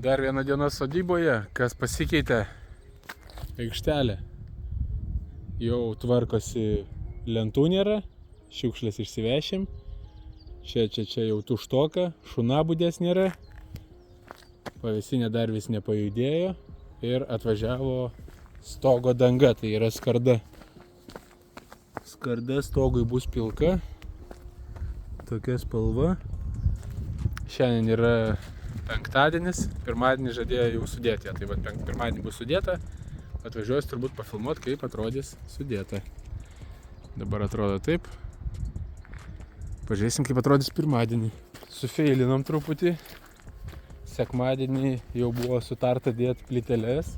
Dar viena diena sodyboje, kas pasikeitė, aikštelė. Jau tvarkosi, lentų nėra, šiukšlės išsivešim. Čia jau tuštoka, šunabudės nėra. Pavėsinė dar vis nepajudėjo ir atvažiavo stogo danga, tai yra skarda. Skarda stogui bus pilka, tokia spalva. Šiandien yra penktadienis, pirmadienį žadėjo jau sudėti, tai va pirmadienį bus sudėta, atvažiuosiu turbūt pafilmuoti, kaip atrodys sudėta. Dabar atrodo taip, pažiūrėsim, kaip atrodys pirmadienį. Sufeilinom truputį, sekmadienį jau buvo sutarta dėti plyteles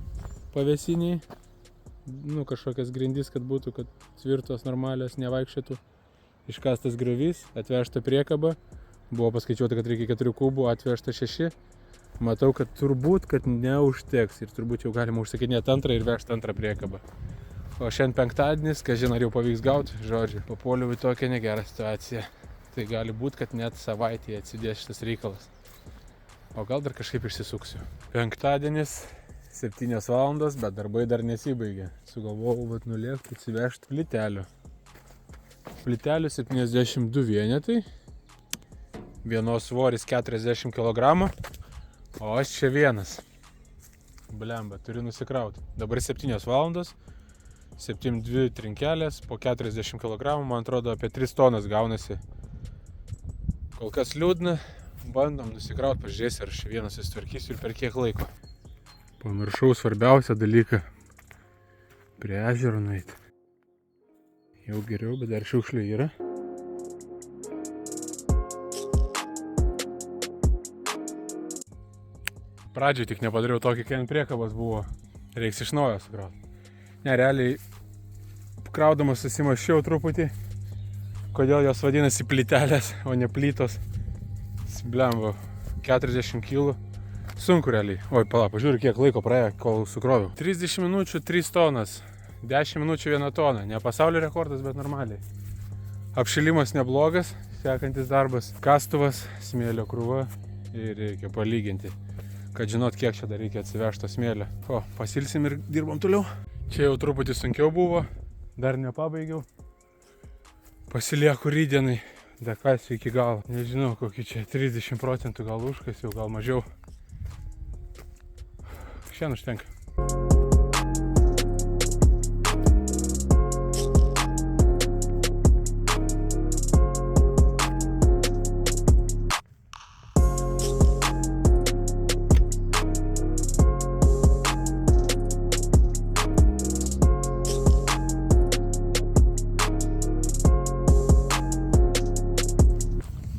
pavėsiniai, kažkokias grindis, kad būtų, kad tvirtos, normalios, nevaikščiotų. Iškastas griovys, atvežta priekaba. Buvo paskaičiuota, kad reikia 4 kubų, atvežta 6. Matau, kad turbūt, kad neužteks ir turbūt jau galima užsakinėti antrą ir vežti antrą priekabą. O šiandien penktadienis, kažin ar jau pavyks gauti, žodžiu, papuoliau į tokią negerą situaciją. Tai gali būti, kad net savaitėje atsidės šitas reikalas. O gal dar kažkaip išsisuksiu. Penktadienis, 7 valandos, bet darbai dar nesibaigė. Sugalvojau nulėkti, atsivežti plytelių. Plytelių 72 vienetai. Vienos svoris 40 kg, o aš čia vienas. Blemba, turiu nusikrauti. Dabar 7 valandos, 7-2 trinkelės, po 40 kg, man atrodo apie 3 tonas gaunasi. Kol kas liūdna, bandom nusikrauti, pažiūrėsiu, ar aš vienas susitvarkysiu ir per kiek laiko. Pamiršau svarbiausią dalyką, prie ežero nueiti. Jau geriau, bet dar šiukšlių yra. Pradžiai tik nepadariau tokį, kai ant priekabos buvo. Reiks iš naujo sukrauti. Ne, realiai, kraudamas susimaščiau truputį, kodėl jos vadinasi plytelės, o ne plytos. Blemba, 40 kg. Sunku realiai. Oi, pala, pažiūrėk, kiek laiko praėjo, kol sukroviau. 30 minučių 3 tonas, 10 minučių 1 tona. Ne pasaulio rekordas, bet normaliai. Apšilimas neblogas, sekantis darbas. Kastuvas, smėlio krūva ir reikia palyginti, kad žinot, kiek čia dar reikia atsivežto smėlio. O, pasilsim ir dirbam toliau. Čia jau truputį sunkiau buvo, dar nepabaigiau. Pasilieku rytdienai, dekasiu iki galo. Nežinau, kokį čia 30% gal užkasiau, gal mažiau. Šiandien užtenka.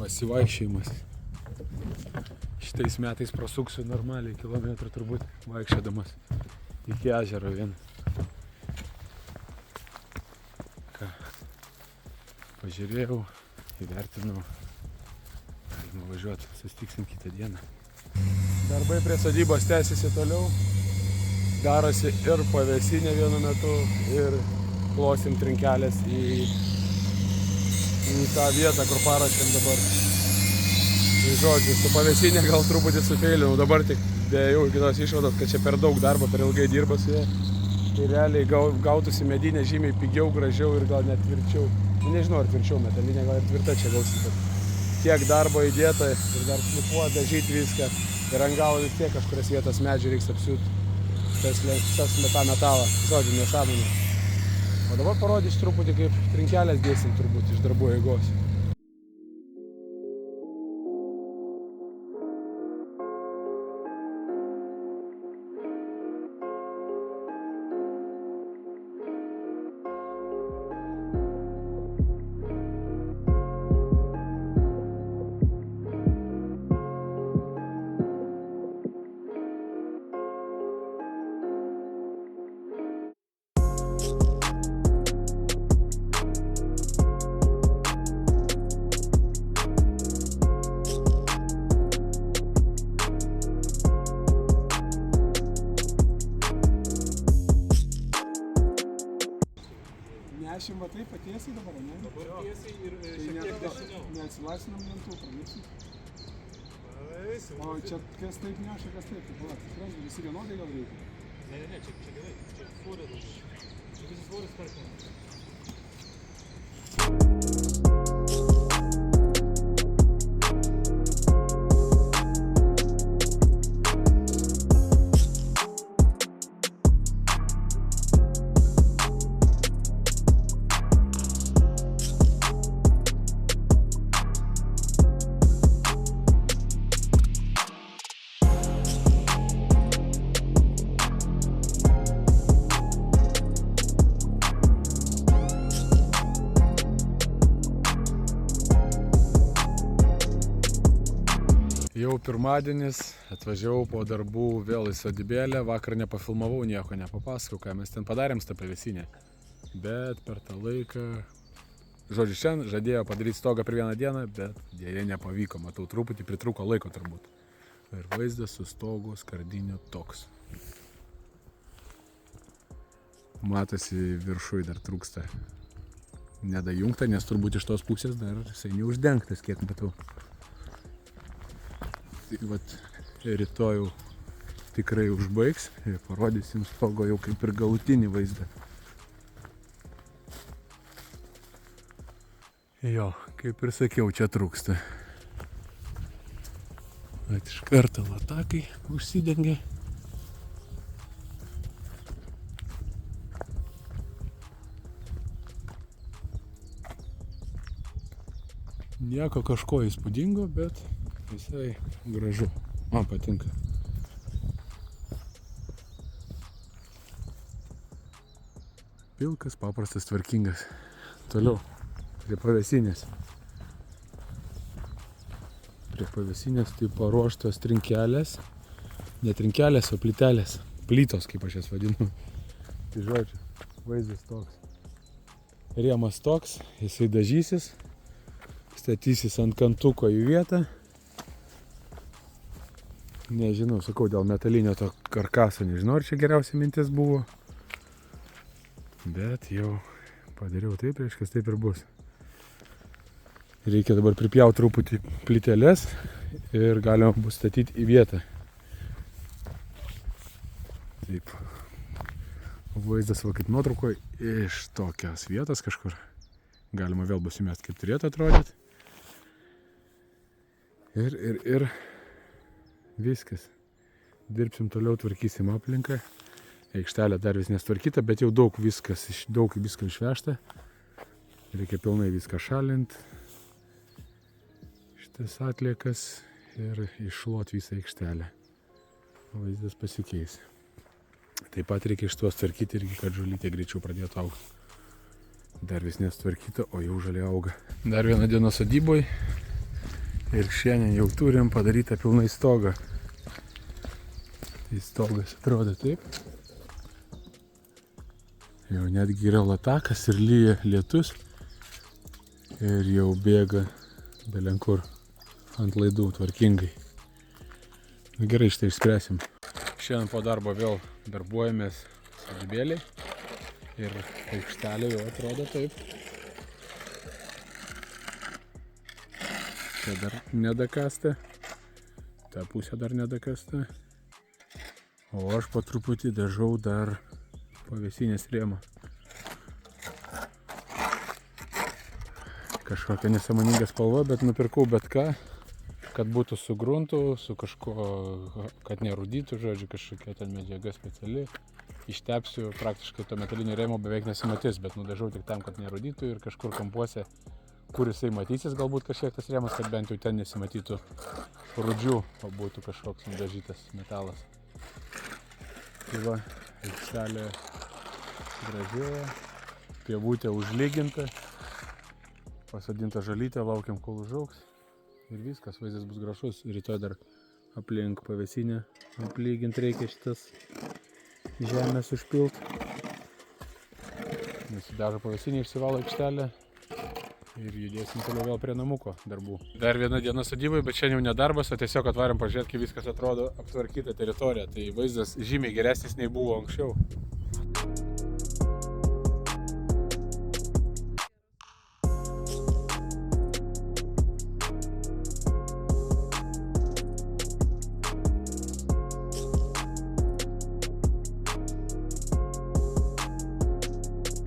Pasivaikščiojimas. Šitais metais prasuksiu normaliai kilometrą turbūt vaikščiodamas iki ežero vienas. Ką, pažiūrėjau, įvertinau, galima važiuoti, susitiksim kitą dieną. Darbai prie sodybos tęsiasi toliau, darosi ir pavėsinė vienu metu ir klosim trinkelės į tą vietą, kur paruošėm dabar. Tai žodžiu, su pavėsinė gal truputį sufeilinau, dabar tik dėjau iki tos išvados, kad čia per daug darbo, per ilgai dirba su jie. Tai realiai gautųsi medinė žymiai pigiau, gražiau ir gal net tvirčiau. Nežinau, ar tvirčiau, metalinė gal ir tvirta čia gausi, bet tiek darbo įdėta ir dar slipuoti, dažyti viską. Ir ant galo vis tiek kažkurias vietas medžių reiks apsiūti tą metalą. Žodžiu, nesąmonė. O dabar parodysiu truputį, kaip trinkelės dėsim turbūt iš darbų eigos. Nešim va taip, patiesiai dabar, ne? Dabar tiesiai ir šiek tiek dešiniau. neatsilaisvinam lentų, praliksim. O čia kas taip neša, kas taip, tai palauk, sprendžiu, visi vienodai gal reikia? Ne, čia gerai, čia svoris, čia visi svoris kartu. Jau pirmadienis, atvažiavau po darbų vėl į sodybėlę, vakar nepafilmavau nieko, nepapasakau, ką mes ten padarėm tą pavėsinę. Bet per tą laiką, žodžiu, šiandien žadėjo padaryti stogą per vieną dieną, bet dėja nepavyko, matau, truputį pritrūko laiko turbūt. Ir vaizdas su stogu skardiniu toks. Matosi viršui dar trūksta nedajungta, nes turbūt iš tos pusės dar jisai neuždengtas, kiek matau. Tai vat rytoj tikrai užbaigs ir parodysim stogo jau kaip ir galutinį vaizdą. Jo, kaip ir sakiau, čia trūksta. Vat iš karto latakai užsidengia. Nieko kažko įspūdingo, bet visai gražu. Man patinka. Pilkas, paprastas, tvarkingas. Toliau, prie pavėsinės. Prie pavėsinės tai paruoštos trinkelės. Ne trinkelės, o plytelės. Plytos, kaip aš jas vadinu. Tai žodžiu, vaizdas toks. Rėmas toks, jisai dažysis. Statysis ant kantuko į vietą. Nežinau, sakau, dėl metalinio to karkaso, nežinau, ar čia geriausia mintis buvo. Bet jau padariau taip, reiškia, taip ir bus. Reikia dabar pripjauti truputį plyteles ir galima bus statyti į vietą. Taip. Vaizdas va kaip nuotraukoje iš tokios vietos kažkur. Galima vėl bus įmest, kaip turėtų atrodyti. Ir viskas. Dirbsim toliau, tvarkysim aplinką. Aikštelė dar vis nestvarkyta, bet jau daug viskas išvežta. Reikia pilnai viską šalinti. Šitas atliekas ir iššluot visą aikštelę. Vaizdas pasikeis. Taip pat reikia iš tuos tvarkyti irgi, kad žolytė greičiau pradėtų augti. Dar vis nestvarkyta, o jau žaliai auga. Dar vieną dieną sodyboj. Ir šiandien jau turim padarytą pilnai stogą. Tai stogas atrodo taip. Jau netgi yra latakas ir lyja lietus. Ir jau bėga belenkur ant laidų tvarkingai. Na gerai, štai išspręsim. Šiandien po darbo vėl darbuojamės sodybėlėj. Ir aikštelė jau atrodo taip. Čia dar nedakasta, ta pusė dar nedakasta, o aš po truputį dažau dar pavėsinės rėmą. Kažkokia nesąmoninga spalva, bet nupirkau bet ką, kad būtų su gruntu, su kažko, kad nerūdytų, žodžiu, kažkokia ten medžiaga speciali. Ištepsiu, praktiškai to metalinio rėmo beveik nesimatys, bet nudažau tik tam, kad nerūdytų ir kažkur kampuose, kur jisai matysis, galbūt kažkiek tas rėmas, kad bent jau ten nesimatytų rūdžių, o būtų kažkoks nudažytas metalas. Tai va, aikštelė gražėja, pievutė užlyginta, pasodinta žolytė, laukiam kol užaugs ir viskas, vaizdas bus gražus. Rytoj dar aplink pavėsinę aplyginti reikia šitas žemės užpilt. Nusidažo pavėsinę, išsivalo aikštelę. Ir judėsim toliau vėl prie namuko darbų. Dar viena diena sodybai, bet šiandien jau nedarbas, o tiesiog atvarėm pažiūrėti, kaip viskas atrodo aptvarkyta teritorija. Tai vaizdas žymiai geresnis nei buvo anksčiau.